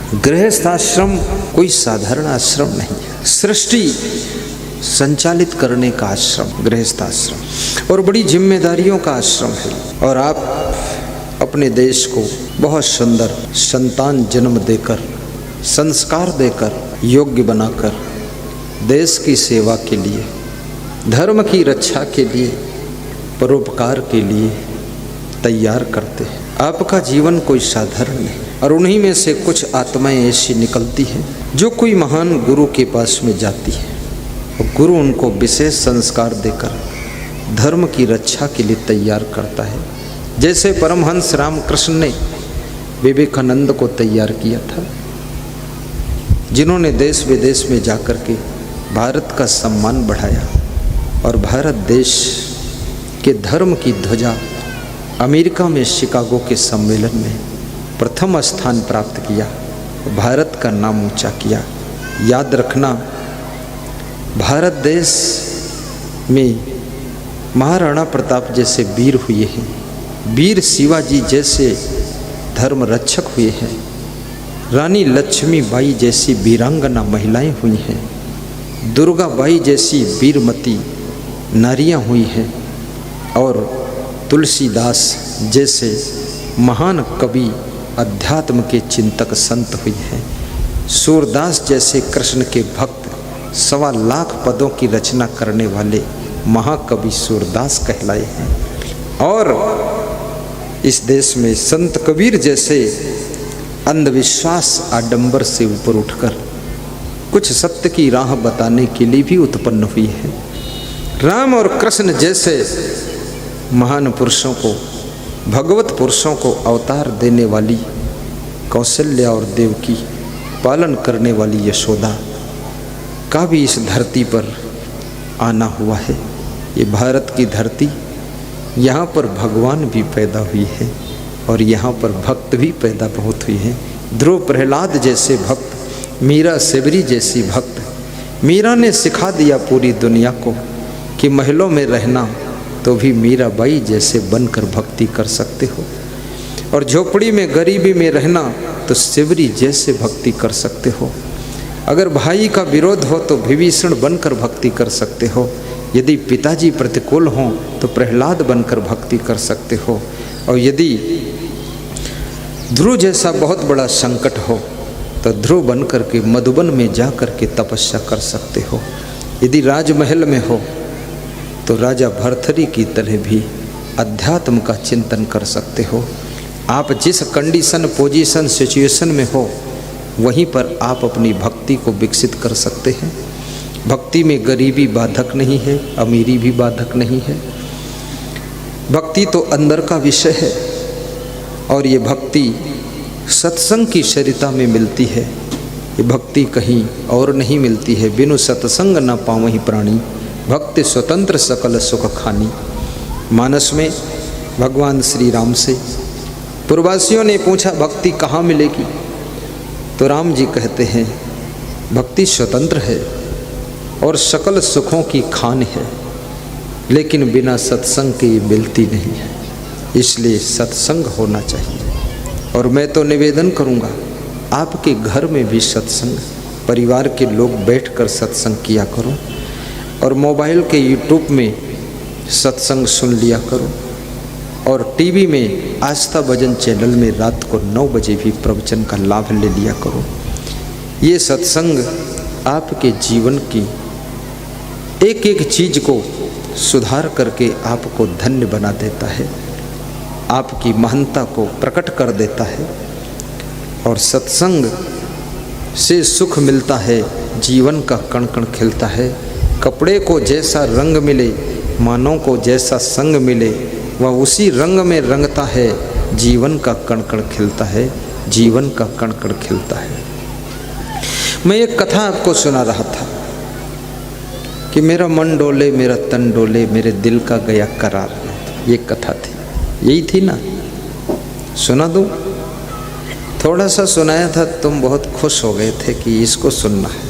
गृहस्थ आश्रम कोई साधारण आश्रम नहीं है, सृष्टि संचालित करने का आश्रम गृहस्थ आश्रम, और बड़ी जिम्मेदारियों का आश्रम है। और आप अपने देश को बहुत सुंदर संतान जन्म देकर, संस्कार देकर, योग्य बनाकर देश की सेवा के लिए, धर्म की रक्षा के लिए, परोपकार के लिए तैयार करते हैं। आपका जीवन कोई साधारण नहीं, और उन्हीं में से कुछ आत्माएं ऐसी निकलती हैं जो कोई महान गुरु के पास में जाती है, और गुरु उनको विशेष संस्कार देकर धर्म की रक्षा के लिए तैयार करता है। जैसे परमहंस रामकृष्ण ने विवेकानंद को तैयार किया था, जिन्होंने देश विदेश में जाकर के भारत का सम्मान बढ़ाया और भारत देश के धर्म की ध्वजा अमेरिका में शिकागो के सम्मेलन में प्रथम स्थान प्राप्त किया, भारत का नाम ऊंचा किया। याद रखना, भारत देश में महाराणा प्रताप जैसे वीर हुए हैं, वीर शिवाजी जैसे धर्म रक्षक हुए हैं, रानी लक्ष्मीबाई जैसी वीरांगना महिलाएं हुई हैं, दुर्गाबाई जैसी वीरमती नारियां हुई हैं, और तुलसीदास जैसे महान कवि अध्यात्म के चिंतक संत हुए हैं, सूरदास जैसे कृष्ण के भक्त 1.25 लाख पदों की रचना करने वाले महाकवि सूरदास कहलाए हैं। और इस देश में संत कबीर जैसे अंधविश्वास आडंबर से ऊपर उठकर कुछ सत्य की राह बताने के लिए भी उत्पन्न हुई है। राम और कृष्ण जैसे महान पुरुषों को, भगवत पुरुषों को अवतार देने वाली कौशल्या और देवकी, पालन करने वाली यशोदा का भी इस धरती पर आना हुआ है। ये भारत की धरती, यहाँ पर भगवान भी पैदा हुई है और यहाँ पर भक्त भी पैदा बहुत हुए हैं। ध्रुव प्रहलाद जैसे भक्त, मीरा सेबरी जैसी भक्त। मीरा ने सिखा दिया पूरी दुनिया को कि महलों में रहना तो भी मीराबाई जैसे बनकर भक्ति कर सकते हो, और झोपड़ी में गरीबी में रहना तो सेबरी जैसे भक्ति कर सकते हो। अगर भाई का विरोध हो तो विभीषण बनकर भक्ति कर सकते हो, यदि पिताजी प्रतिकूल हों तो प्रहलाद बनकर भक्ति कर सकते हो, और यदि ध्रुव जैसा बहुत बड़ा संकट हो तो ध्रुव बनकर के मधुबन में जा कर के तपस्या कर सकते हो। यदि राजमहल में हो तो राजा भर्तृहरि की तरह भी अध्यात्म का चिंतन कर सकते हो। आप जिस कंडीशन, पोजीशन, सिचुएशन में हो वहीं पर आप अपनी भक्ति को विकसित कर सकते हैं। भक्ति में गरीबी बाधक नहीं है, अमीरी भी बाधक नहीं है। भक्ति तो अंदर का विषय है, और ये भक्ति सत्संग की शरीरता में मिलती है। ये भक्ति कहीं और नहीं मिलती है। बिनु सत्संग न पावहीं प्राणी, भक्ति स्वतंत्र सकल सुख खानी। मानस में भगवान श्री राम से पूर्ववासियों ने पूछा भक्ति कहाँ मिलेगी, तो राम जी कहते हैं भक्ति स्वतंत्र है और सकल सुखों की खान है, लेकिन बिना सत्संग के ये मिलती नहीं है। इसलिए सत्संग होना चाहिए। और मैं तो निवेदन करूँगा आपके घर में भी सत्संग, परिवार के लोग बैठकर सत्संग किया करो, और मोबाइल के यूट्यूब में सत्संग सुन लिया करो, और टीवी में आस्था भजन चैनल में रात को 9 बजे भी प्रवचन का लाभ ले लिया करो। ये सत्संग आपके जीवन की एक एक चीज को सुधार करके आपको धन्य बना देता है, आपकी महानता को प्रकट कर देता है। और सत्संग से सुख मिलता है, जीवन का कण कण खिलता है। कपड़े को जैसा रंग मिले, मानव को जैसा संग मिले, वह उसी रंग में रंगता है। जीवन का कण कण खिलता है, जीवन का कण कण खिलता है। मैं एक कथा आपको सुना रहा था कि मेरा मन डोले, मेरा तन डोले, मेरे दिल का गया करार। ये कथा थी, यही थी ना? सुना दूं? थोड़ा सा सुनाया था, तुम बहुत खुश हो गए थे कि इसको सुनना है।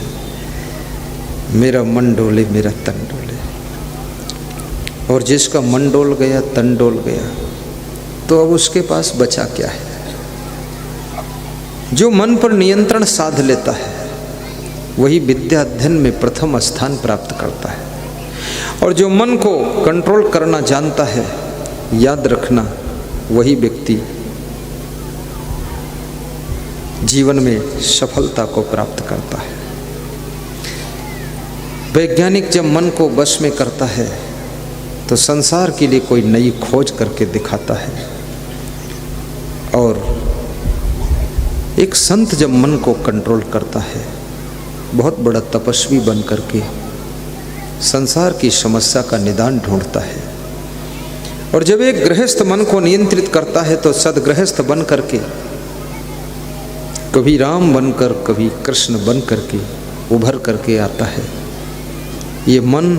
मेरा मन डोले, मेरा तन डोले। और जिसका मन डोल गया, तन डोल गया, तो अब उसके पास बचा क्या है? जो मन पर नियंत्रण साध लेता है वही विद्या अध्ययन में प्रथम स्थान प्राप्त करता है। और जो मन को कंट्रोल करना जानता है, याद रखना, वही व्यक्ति जीवन में सफलता को प्राप्त करता है। वैज्ञानिक जब मन को वश में करता है तो संसार के लिए कोई नई खोज करके दिखाता है। और एक संत जब मन को कंट्रोल करता है, बहुत बड़ा तपस्वी बन करके संसार की समस्या का निदान ढूंढता है। और जब एक गृहस्थ मन को नियंत्रित करता है तो सदगृहस्थ बन करके कभी राम बनकर कभी कृष्ण बन करके उभर करके आता है। ये मन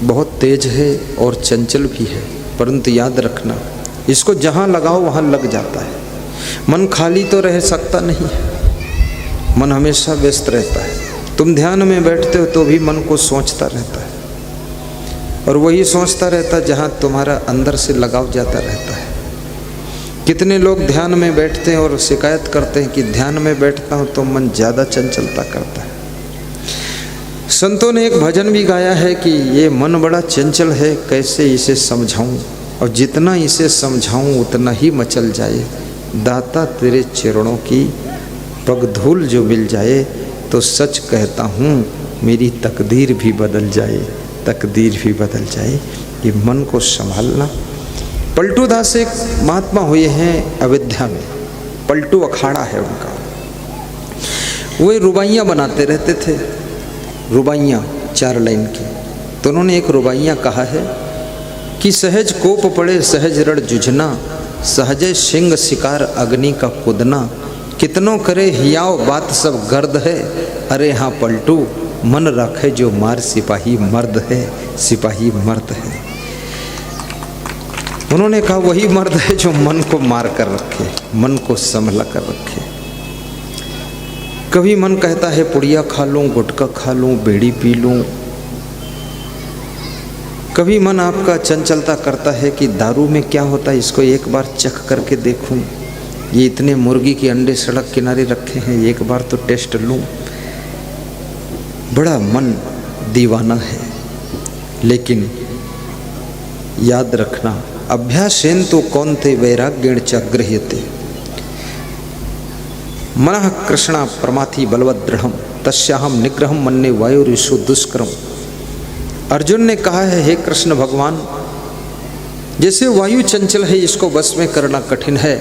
बहुत तेज है और चंचल भी है, परंतु याद रखना, इसको जहाँ लगाओ वहाँ लग जाता है। मन खाली तो रह सकता नहीं है, मन हमेशा व्यस्त रहता है। तुम ध्यान में बैठते हो तो भी मन को सोचता रहता है, और वही सोचता रहता है जहाँ तुम्हारा अंदर से लगाव जाता रहता है। कितने लोग ध्यान में बैठते हैं और शिकायत करते हैं कि ध्यान में बैठता हूँ तो मन ज़्यादा चंचलता करता है। संतों ने एक भजन भी गाया है कि ये मन बड़ा चंचल है, कैसे इसे समझाऊं, और जितना इसे समझाऊं उतना ही मचल जाए। दाता तेरे चरणों की पग धूल जो मिल जाए, तो सच कहता हूँ मेरी तकदीर भी बदल जाए, तकदीर भी बदल जाए। ये मन को संभालना। पलटू दास एक महात्मा हुए हैं अयोध्या में, पलटू अखाड़ा है उनका। वो रुबाइयाँ बनाते रहते थे, रुबाइयाँ 4 लाइन की। तो उन्होंने एक रुबाइयाँ कहा है कि सहज कोप पड़े सहज रण जुझना, सहजे सिंह शिकार अग्नि का कुदना, कितनों करे हियाव बात सब गर्द है, अरे हाँ पलटू मन रखे जो मार सिपाही मर्द है, सिपाही मर्द है। उन्होंने कहा वही मर्द है जो मन को मार कर रखे, मन को संभला कर रखे। कभी मन कहता है पुड़िया खा लूं, गुटखा खा लूं, बीड़ी पी लूं। कभी मन आपका चंचलता करता है कि दारू में क्या होता है, इसको एक बार चख करके देखूं। ये इतने मुर्गी के अंडे सड़क किनारे रखे हैं, एक बार तो टेस्ट लूं। बड़ा मन दीवाना है। लेकिन याद रखना, अभ्यासेन तो कौन्ते वैराग्येण च गृह्यते, मनः कृष्णा प्रमाथि बलवद दृढ़म, तस्याहम निग्रहम मन्ये वायुरिषु दुष्करम। अर्जुन ने कहा है, हे कृष्ण भगवान, जैसे वायु चंचल है, इसको वश में करना कठिन है,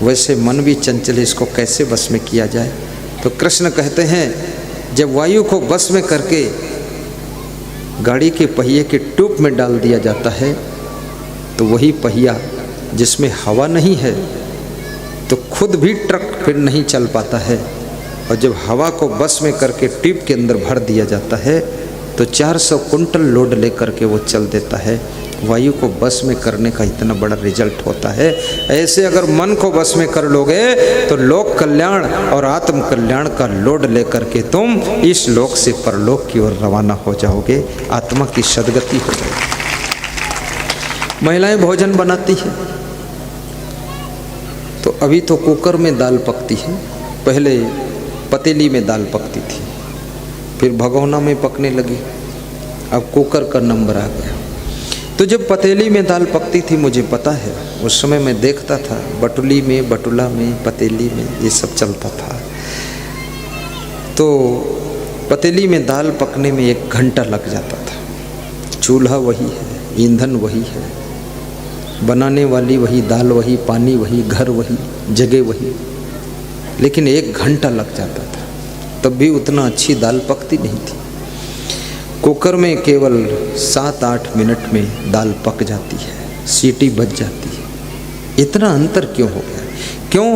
वैसे मन भी चंचल है, इसको कैसे वश में किया जाए। तो कृष्ण कहते हैं, जब वायु को वश में करके गाड़ी के पहिए के ट्यूब में डाल दिया जाता है, तो वही पहिया जिसमें हवा नहीं है तो खुद भी ट्रक फिर नहीं चल पाता है। और जब हवा को बस में करके ट्यूब के अंदर भर दिया जाता है तो 400 कुंटल लोड लेकर के वो चल देता है। वायु को बस में करने का इतना बड़ा रिजल्ट होता है। ऐसे अगर मन को बस में कर लोगे तो लोक कल्याण और आत्म कल्याण का लोड लेकर के तुम इस लोक से परलोक की ओर रवाना हो जाओगे, आत्मा की सदगति हो जाएगी। महिलाएं भोजन बनाती है तो अभी तो कुकर में दाल पकती है, पहले पतीली में दाल पकती थी, फिर भगोना में पकने लगी, अब कुकर का नंबर आ गया। तो जब पतीली में दाल पकती थी, मुझे पता है, उस समय मैं देखता था बटुली में, बटुला में, पतीली में ये सब चलता था। तो पतीली में दाल पकने में 1 घंटा लग जाता था। चूल्हा वही है, ईंधन वही है, बनाने वाली वही, दाल वही, पानी वही, घर वही, जगह वही, लेकिन 1 घंटा लग जाता था। तब भी उतना अच्छी दाल पकती नहीं थी। कुकर में केवल 7-8 मिनट में दाल पक जाती है, सीटी बज जाती है। इतना अंतर क्यों हो गया? क्यों?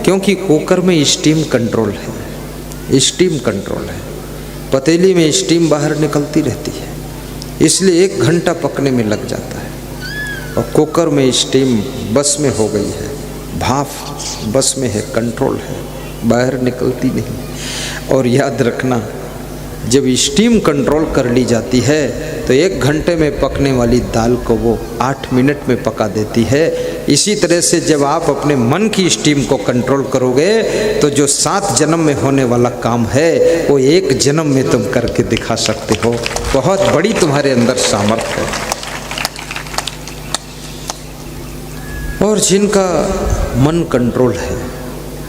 क्योंकि कुकर में स्टीम कंट्रोल है, स्टीम कंट्रोल है। पतीली में स्टीम बाहर निकलती रहती है, इसलिए 1 घंटा पकने में लग जाता है। और कुकर में स्टीम बस में हो गई है, भाप बस में है, कंट्रोल है, बाहर निकलती नहीं। और याद रखना, जब स्टीम कंट्रोल कर ली जाती है तो 1 घंटे में पकने वाली दाल को वो 8 मिनट में पका देती है। इसी तरह से जब आप अपने मन की स्टीम को कंट्रोल करोगे तो जो 7 जन्म में होने वाला काम है वो 1 जन्म में तुम करके दिखा सकते हो। बहुत बड़ी तुम्हारे अंदर सामर्थ्य है। और जिनका मन कंट्रोल है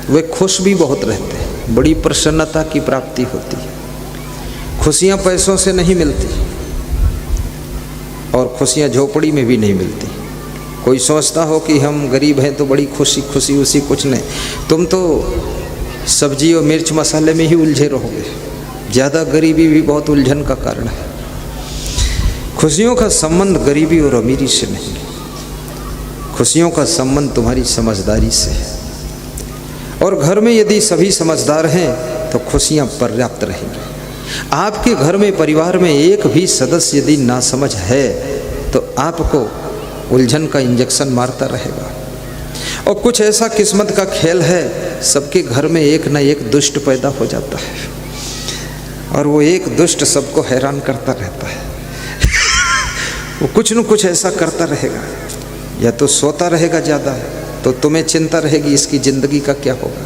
वे खुश भी बहुत रहते हैं, बड़ी प्रसन्नता की प्राप्ति होती है। खुशियाँ पैसों से नहीं मिलती और खुशियाँ झोपड़ी में भी नहीं मिलती। कोई सोचता हो कि हम गरीब हैं तो बड़ी खुशी खुशी उसी कुछ नहीं, तुम तो सब्जी और मिर्च मसाले में ही उलझे रहोगे। ज़्यादा गरीबी भी बहुत उलझन का कारण है। खुशियों का संबंध गरीबी और अमीरी से नहीं, खुशियों का संबंध तुम्हारी समझदारी से है। और घर में यदि सभी समझदार हैं तो खुशियाँ पर्याप्त रहेंगी। आपके घर में परिवार में एक भी सदस्य यदि नासमझ है तो आपको उलझन का इंजेक्शन मारता रहेगा। और कुछ ऐसा किस्मत का खेल है, सबके घर में एक न एक दुष्ट पैदा हो जाता है और वो एक दुष्ट सबको हैरान करता रहता है। वो कुछ न कुछ ऐसा करता रहेगा, या तो सोता रहेगा ज़्यादा तो तुम्हें चिंता रहेगी इसकी ज़िंदगी का क्या होगा,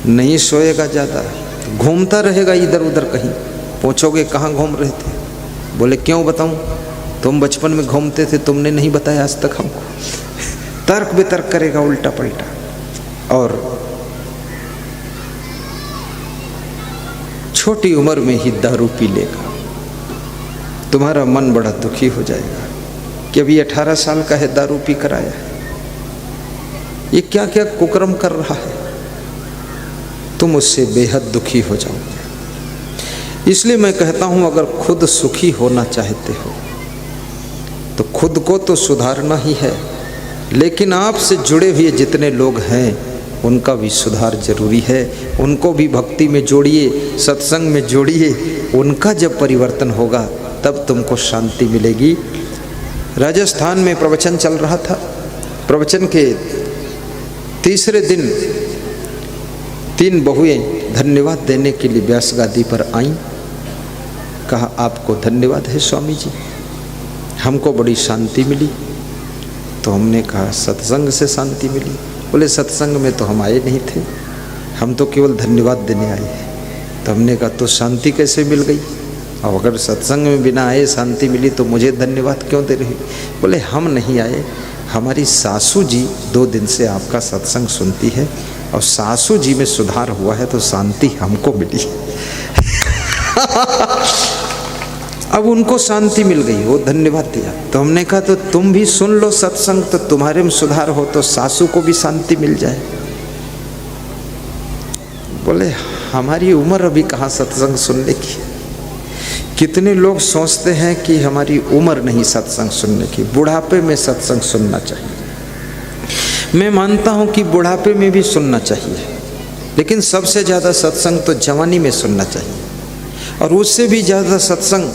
नहीं सोएगा ज़्यादा घूमता रहेगा इधर उधर कहीं। पूछोगे कहाँ घूम रहे थे, बोले क्यों बताऊं, तुम बचपन में घूमते थे, तुमने नहीं बताया आज तक हमको। तर्क वितर्क करेगा उल्टा पलटा। और छोटी उम्र में ही दारू पी लेगा, तुम्हारा मन बड़ा दुखी हो जाएगा कि अभी 18 साल का है, दारू पी कर आया है, ये क्या क्या कुकर्म कर रहा है। तुम उससे बेहद दुखी हो जाओगे। इसलिए मैं कहता हूं, अगर खुद सुखी होना चाहते हो तो खुद को तो सुधारना ही है, लेकिन आपसे जुड़े हुए जितने लोग हैं उनका भी सुधार जरूरी है। उनको भी भक्ति में जोड़िए, सत्संग में जोड़िए। उनका जब परिवर्तन होगा तब तुमको शांति मिलेगी। राजस्थान में प्रवचन चल रहा था। प्रवचन के तीसरे दिन 3 बहुएं धन्यवाद देने के लिए व्यास गादी पर आईं। कहा आपको धन्यवाद है स्वामी जी, हमको बड़ी शांति मिली। तो हमने कहा सत्संग से शांति मिली। बोले सत्संग में तो हम आए नहीं थे, हम तो केवल धन्यवाद देने आए हैं। तो हमने कहा तो शांति कैसे मिल गई, और अगर सत्संग में बिना आए शांति मिली तो मुझे धन्यवाद क्यों दे रही। बोले हम नहीं आए, हमारी सासू जी 2 दिन से आपका सत्संग सुनती है और सासू जी में सुधार हुआ है तो शांति हमको मिली। अब उनको शांति मिल गई, वो धन्यवाद दिया। तो हमने कहा तो तुम भी सुन लो सत्संग, तो तुम्हारे में सुधार हो तो सासू को भी शांति मिल जाए। बोले हमारी उम्र अभी कहाँ सत्संग सुनने की। कितने लोग सोचते हैं कि हमारी उम्र नहीं सत्संग सुनने की, बुढ़ापे में सत्संग सुनना चाहिए। मैं मानता हूं कि बुढ़ापे में भी सुनना चाहिए, लेकिन सबसे ज़्यादा सत्संग तो जवानी में सुनना चाहिए। और उससे भी ज़्यादा सत्संग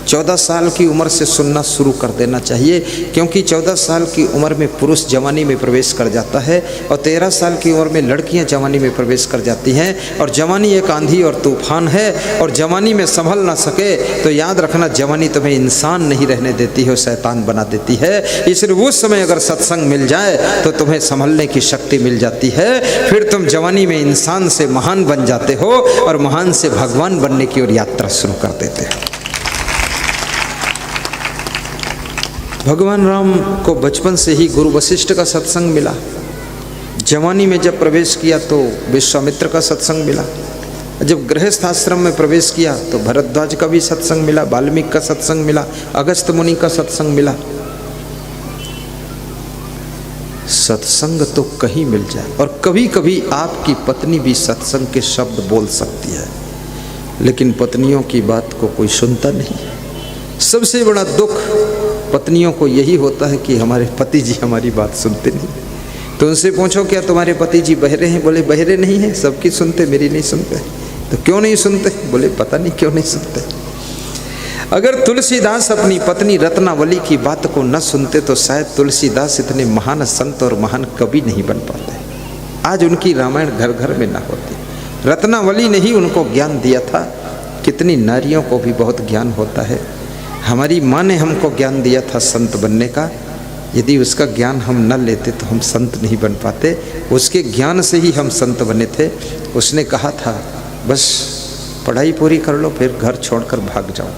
14 साल की उम्र से सुनना शुरू कर देना चाहिए, क्योंकि 14 साल की उम्र में पुरुष जवानी में प्रवेश कर जाता है और 13 साल की उम्र में लड़कियां जवानी में प्रवेश कर जाती हैं। और जवानी एक आंधी और तूफान है, और जवानी में संभल ना सके तो याद रखना जवानी तुम्हें इंसान नहीं रहने देती है, शैतान बना देती है। इसलिए उस समय अगर सत्संग मिल जाए तो तुम्हें संभलने की शक्ति मिल जाती है। फिर तुम जवानी में इंसान से महान बन जाते हो और महान से भगवान बनने की ओर यात्रा शुरू कर देते हो। भगवान राम को बचपन से ही गुरु वशिष्ठ का सत्संग मिला। जवानी में जब प्रवेश किया तो विश्वामित्र का सत्संग मिला। जब गृहस्थ आश्रम में प्रवेश किया तो भरद्वाज का भी सत्संग मिला, वाल्मीकि का सत्संग मिला, अगस्त मुनि का सत्संग मिला। सत्संग तो कहीं मिल जाए। और कभी कभी आपकी पत्नी भी सत्संग के शब्द बोल सकती है, लेकिन पत्नियों की बात को कोई सुनता नहीं। सबसे बड़ा दुख पत्नियों को यही होता है कि हमारे पति जी हमारी बात सुनते नहीं। तो उनसे पूछो क्या तुम्हारे पति जी बहरे हैं? बोले बहरे नहीं हैं, सबकी सुनते, मेरी नहीं सुनते। तो क्यों नहीं सुनते? बोले पता नहीं क्यों नहीं सुनते। अगर तुलसीदास अपनी पत्नी रत्नावली की बात को न सुनते तो शायद तुलसीदास इतने महान संत और महान कवि नहीं बन पाते। आज उनकी रामायण घर घर में न होती। रत्नावली ने ही उनको ज्ञान दिया था। कितनी नारियों को भी बहुत ज्ञान होता है। हमारी माँ ने हमको ज्ञान दिया था संत बनने का, यदि उसका ज्ञान हम न लेते तो हम संत नहीं बन पाते। उसके ज्ञान से ही हम संत बने थे। उसने कहा था बस पढ़ाई पूरी कर लो फिर घर छोड़कर भाग जाओ,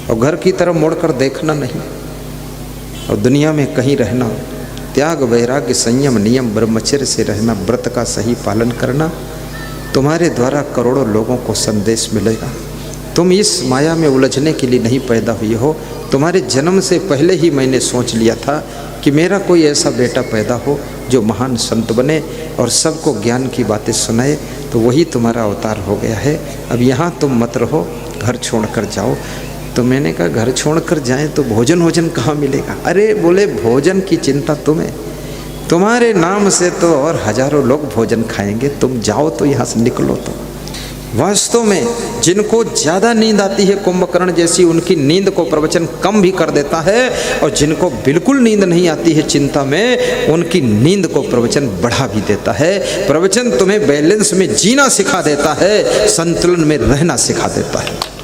और घर की तरफ मुड़कर देखना नहीं, और दुनिया में कहीं रहना, त्याग वैराग्य संयम नियम ब्रह्मचर्य से रहना, व्रत का सही पालन करना, तुम्हारे द्वारा करोड़ों लोगों को संदेश मिलेगा। तुम इस माया में उलझने के लिए नहीं पैदा हुए हो। तुम्हारे जन्म से पहले ही मैंने सोच लिया था कि मेरा कोई ऐसा बेटा पैदा हो जो महान संत बने और सबको ज्ञान की बातें सुनाए, तो वही तुम्हारा अवतार हो गया है। अब यहाँ तुम मत रहो, घर छोड़कर जाओ। तो मैंने कहा घर छोड़कर जाएं तो भोजन वोजन कहाँ मिलेगा? अरे बोले भोजन की चिंता तुम्हें, तुम्हारे नाम से तो और हजारों लोग भोजन खाएंगे, तुम जाओ तो यहाँ से निकलो। तो वास्तव में जिनको ज़्यादा नींद आती है कुंभकर्ण जैसी, उनकी नींद को प्रवचन कम भी कर देता है, और जिनको बिल्कुल नींद नहीं आती है चिंता में, उनकी नींद को प्रवचन बढ़ा भी देता है। प्रवचन तुम्हें बैलेंस में जीना सिखा देता है, संतुलन में रहना सिखा देता है।